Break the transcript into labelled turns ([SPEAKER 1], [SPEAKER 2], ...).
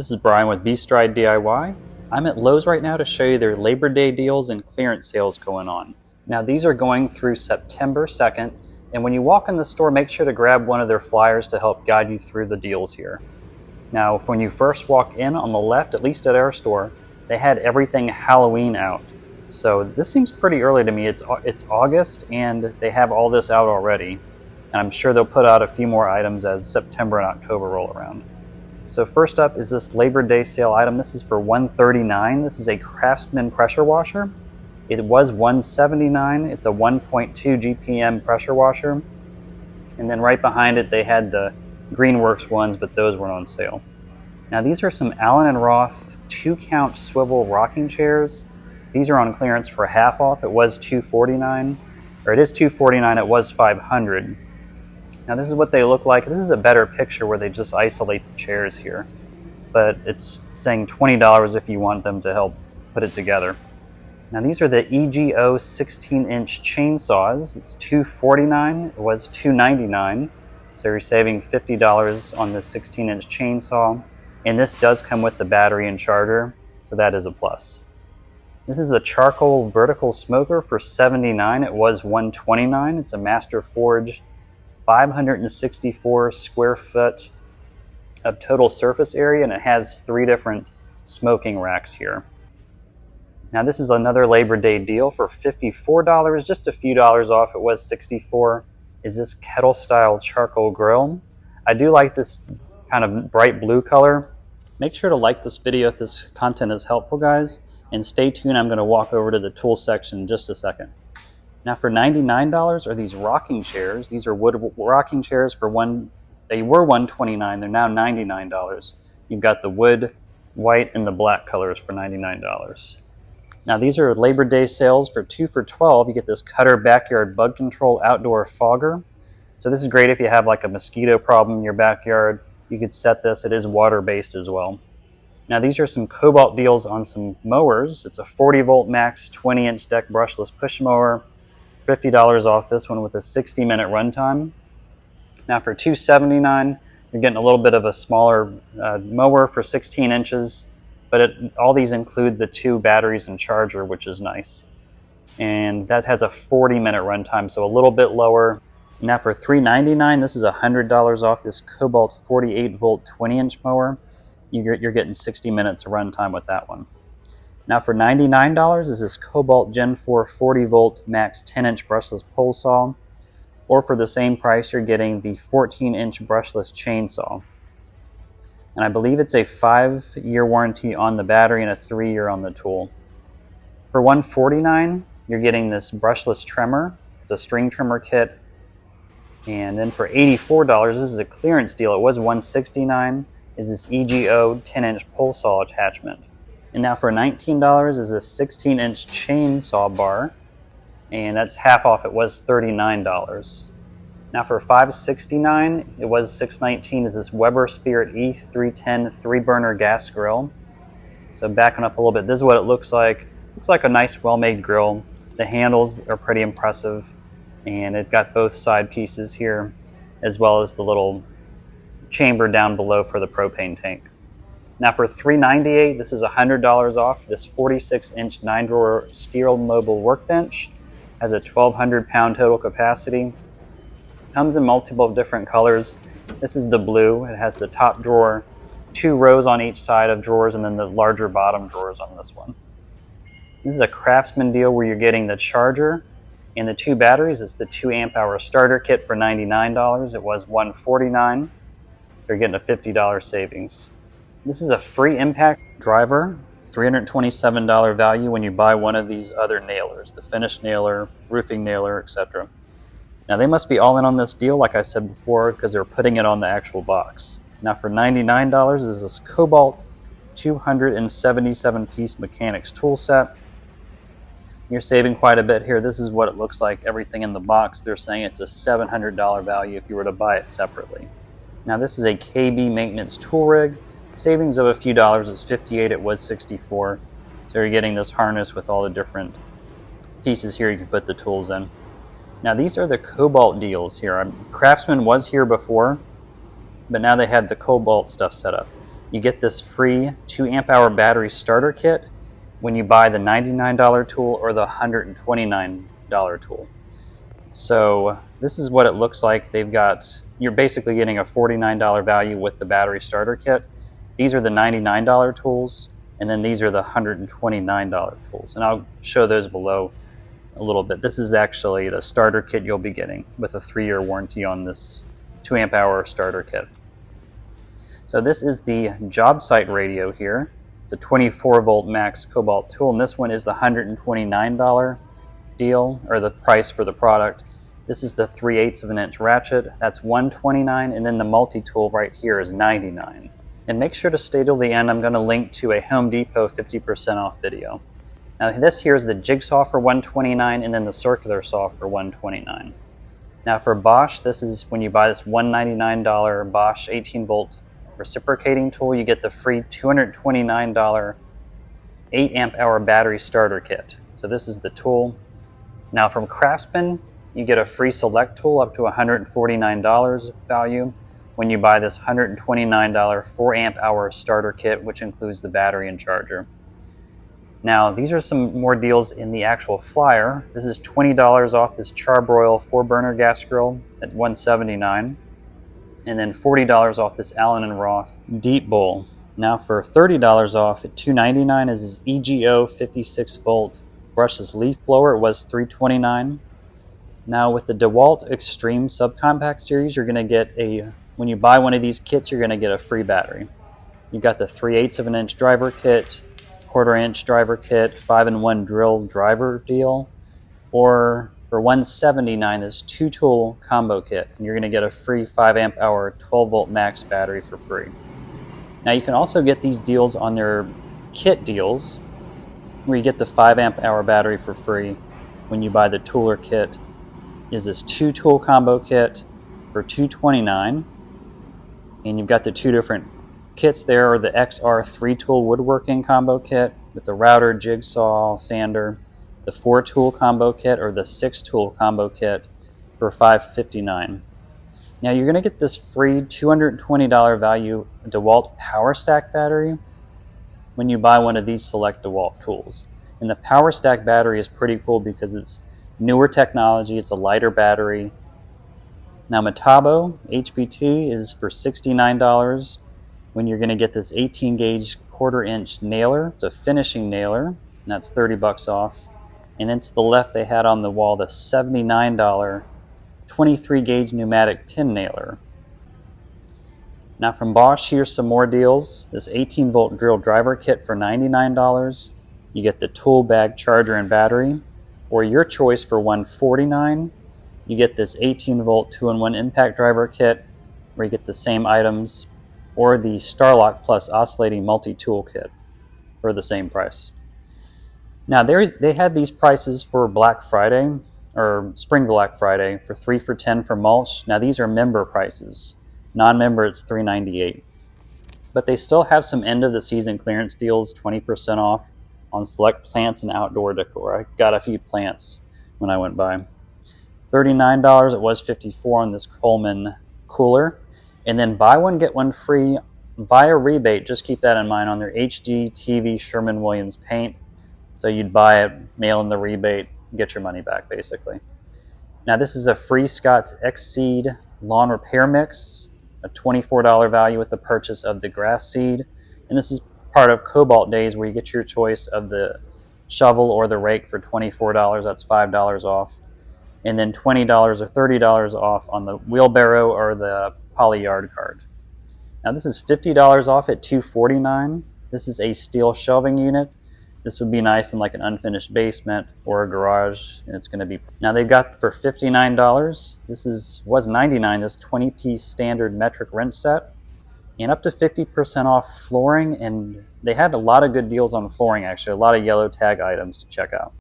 [SPEAKER 1] This is Brian with B-Stride DIY. I'm at Lowe's right now to show you their Labor Day deals and clearance sales going on. Now these are going through September 2nd, and when you walk in the store, make sure to grab one of their flyers to help guide you through the deals here. Now when you first walk in on the left, at least at our store, they had everything Halloween out. So this seems pretty early to me. It's August and they have all this out already. And I'm sure they'll put out a few more items as September and October roll around. So first up is this Labor Day sale item. This is for $139. This is a Craftsman pressure washer. It was $179. It's a 1.2 GPM pressure washer. And then right behind it, they had the Greenworks ones, but those weren't on sale. Now these are some Allen & Roth 2-count swivel rocking chairs. These are on clearance for half off. It was $249, or it is $249. It was $500. Now this is what they look like. This is a better picture where they just isolate the chairs here. But it's saying $20 if you want them to help put it together. Now these are the EGO 16-inch chainsaws. It's $249. It was $299. So you're saving $50 on the 16-inch chainsaw. And this does come with the battery and charger, so that is a plus. This is the charcoal vertical smoker for $79. It was $129. It's a Master Forge, 564 square foot of total surface area, and it has 3 different smoking racks here. Now this is another Labor Day deal for $54, just a few dollars off. It was $64. Is this kettle style charcoal grill. I do like this kind of bright blue color. Make sure to like this video if this content is helpful, guys, and stay tuned. I'm going to walk over to the tool section in just a second. Now for $99 are these rocking chairs. These are wood rocking chairs for they were $129. They're now $99. You've got the wood, white, and the black colors for $99. Now these are Labor Day sales for 2 for $12. You get this Cutter backyard bug control outdoor fogger. So this is great if you have like a mosquito problem in your backyard. You could set this. It is water-based as well. Now these are some Kobalt deals on some mowers. It's a 40 volt max 20-inch deck brushless push mower. $50 off this one with a 60-minute runtime. Now for $279, you're getting a little bit of a smaller mower for 16 inches, but all these include the 2 batteries and charger, which is nice. And that has a 40-minute runtime, so a little bit lower. Now for $399, this is $100 off this Kobalt 48 volt 20-inch mower. You're getting 60 minutes of runtime with that one. Now for $99 is this Kobalt Gen 4 40 volt max 10-inch brushless pole saw. Or for the same price, you're getting the 14-inch brushless chainsaw. And I believe it's a 5-year warranty on the battery and a 3-year on the tool. For $149, you're getting this brushless trimmer, the string trimmer kit. And then for $84, this is a clearance deal. It was $169. Is this EGO 10-inch pole saw attachment. And now for $19 is a 16-inch chainsaw bar, and that's half off. It was $39. Now for $569, it was $619. Is this Weber Spirit E310 3-burner gas grill. So backing up a little bit, this is what it looks like. Looks like a nice, well-made grill. The handles are pretty impressive, and it got both side pieces here, as well as the little chamber down below for the propane tank. Now for $398, this is $100 off. This 46-inch 9-drawer steel mobile workbench has a 1,200 pound total capacity. Comes in multiple different colors. This is the blue. It has the top drawer, 2 rows on each side of drawers, and then the larger bottom drawers on this one. This is a Craftsman deal where you're getting the charger and the 2 batteries. It's the 2 amp hour starter kit for $99. It was $149. So you're getting a $50 savings. This is a free impact driver, $327 value when you buy one of these other nailers, the finish nailer, roofing nailer, etc. Now they must be all in on this deal, like I said before, because they're putting it on the actual box. Now for $99 is this Kobalt 277-piece mechanics tool set. You're saving quite a bit here. This is what it looks like, everything in the box. They're saying it's a $700 value if you were to buy it separately. Now this is a KB maintenance tool rig. Savings of a few dollars. It's $58. It was $64. So you're getting this harness with all the different pieces here you can put the tools in. Now these are the Kobalt deals here. Craftsman was here before, but now they have the Kobalt stuff set up. You get this free 2 amp hour battery starter kit when you buy the $99 tool or the $129 tool. So this is what it looks like. You're basically getting a $49 value with the battery starter kit. These are the $99 tools, and then these are the $129 tools. And I'll show those below a little bit. This is actually the starter kit you'll be getting with a 3-year warranty on this 2 amp hour starter kit. So this is the job site radio here. It's a 24 volt max Kobalt tool, and this one is the $129 deal, or the price for the product. This is the 3/8 of an inch ratchet. That's $129, and then the multi-tool right here is $99. And make sure to stay till the end. I'm going to link to a Home Depot 50% off video. Now this here is the jigsaw for $129, and then the circular saw for $129. Now for Bosch, this is when you buy this $199 Bosch 18 volt reciprocating tool, you get the free $229 8 amp hour battery starter kit. So this is the tool. Now from Craftsman, you get a free select tool up to $149 value when you buy this $129 4 amp hour starter kit, which includes the battery and charger. Now these are some more deals in the actual flyer. This is $20 off this Charbroil 4-burner gas grill at $179, and then $40 off this Allen & Roth deep bowl. Now for $30 off at $299 is this EGO 56 volt brushless leaf blower. It was $329. Now with the DeWalt Extreme Subcompact Series, you're going to get when you buy one of these kits, you're going to get a free battery. You've got the 3/8 of an inch driver kit, 1/4 inch driver kit, 5-in-1 drill driver deal, or for $179, this 2-tool combo kit, and you're going to get a free 5 amp hour 12 volt max battery for free. Now you can also get these deals on their kit deals, where you get the 5 amp hour battery for free when you buy the tooler kit. Is this 2-tool combo kit for $229, and you've got the 2 different kits there, or the XR 3-tool woodworking combo kit with the router, jigsaw, sander, the 4-tool combo kit, or the 6-tool combo kit for $559. Now you're going to get this free $220 value DeWalt Power Stack battery when you buy one of these select DeWalt tools. And the Power Stack battery is pretty cool because it's newer technology, it's a lighter battery. Now Metabo HPT is for $69 when you're going to get this 18 gauge 1/4 inch nailer. It's a finishing nailer, and that's $30 off. And then to the left they had on the wall the $79 23 gauge pneumatic pin nailer. Now from Bosch, here's some more deals. This 18 volt drill driver kit for $99. You get the tool bag, charger, and battery. Or your choice for $149, you get this 18 volt 2-in-1 impact driver kit, where you get the same items, or the Starlock Plus oscillating multi-tool kit for the same price. Now they had these prices for Black Friday, or Spring Black Friday, for 3 for $10 for mulch. Now these are member prices. Non-member, it's $398. But they still have some end of the season clearance deals, 20% off on select plants and outdoor decor. I got a few plants when I went by. $39, it was $54 on this Coleman cooler. And then buy one, get one free via rebate. Just keep that in mind on their HD TV Sherwin-Williams paint. So you'd buy it, mail in the rebate, get your money back basically. Now this is a free Scott's X-Seed lawn repair mix, a $24 value with the purchase of the grass seed. And this is part of Kobalt days, where you get your choice of the shovel or the rake for $24. That's $5 off. And then $20 or $30 off on the wheelbarrow or the poly yard cart. Now this is $50 off at $249. This is a steel shelving unit. This would be nice in like an unfinished basement or a garage, and it's going to be. Now they've got for $59. This was $99. This 20-piece standard metric wrench set, and up to 50% off flooring. And they had a lot of good deals on flooring actually. A lot of yellow tag items to check out.